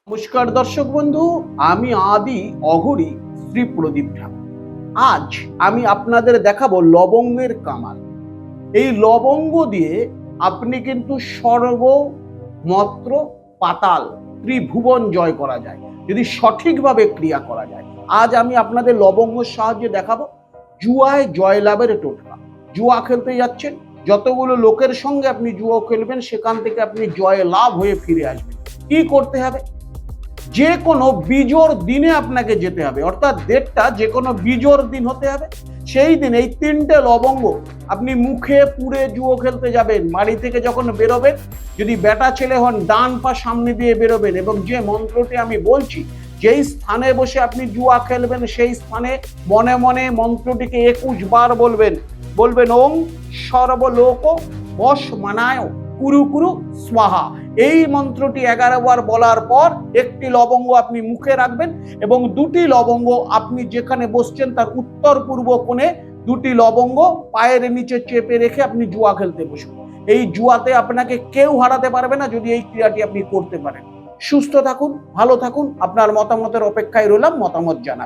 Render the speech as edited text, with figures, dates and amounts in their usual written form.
নমস্কার দর্শক বন্ধু, আমি আদি অঘরী শ্রী প্রদীপ ঠাকুর। আজ আমি আপনাদের দেখাবো লবঙ্গের কামাল। এই লবঙ্গ দিয়ে আপনি কিন্তু সর্বমত্র পাতাল ত্রিভুবন জয় করা যায় যদি সঠিকভাবে ক্রিয়া করা যায়। আজ আমি আপনাদের লবঙ্গের সাহায্যে দেখাবো জুয়ায় জয়লাভের টোটকা। জুয়া খেলতে যাচ্ছেন, যতগুলো লোকের সঙ্গে আপনি জুয়া খেলবেন সেখান থেকে আপনি জয় লাভ হয়ে ফিরে আসবেন। কি করতে হবে? যে কোনো বিজোড় দিনে আপনাকে যেতে হবে, অর্থাৎ ডেটটা যে কোনো বিজোড় দিন হতে হবে। সেই দিন এই তিনটে লবঙ্গ আপনি মুখে পুড়ে জুয়ো খেলতে যাবেন। বাড়ি থেকে যখন বেরোবেন, যদি বেটা ছেলে হন ডান পা সামনে দিয়ে বেরোবেন এবং যে মন্ত্রটি আমি বলছি, যেই স্থানে বসে আপনি জুয়া খেলবেন সেই স্থানে মনে মনে মন্ত্রটিকে 21 বার বলবেন ওং সর্বলোক বশ মানায় কুরু কুরু স্বাহা। এই মন্ত্রটি 11 বার বলার পর একটি লবঙ্গ আপনি মুখে রাখবেন এবং দুটি লবঙ্গ আপনি যেখানে বসছেন তার উত্তর পূর্ব কোণে দুটি লবঙ্গ পায়ের নিচে চেপে রেখে আপনি জুয়া খেলতে বসুন। এই জুয়াতে আপনাকে কেউ হারাতে পারবে না যদি এই ক্রিয়াটি আপনি করতে পারেন। সুস্থ থাকুন, ভালো থাকুন। আপনার মতামতের অপেক্ষায় রইলাম, মতামত জানাবেন।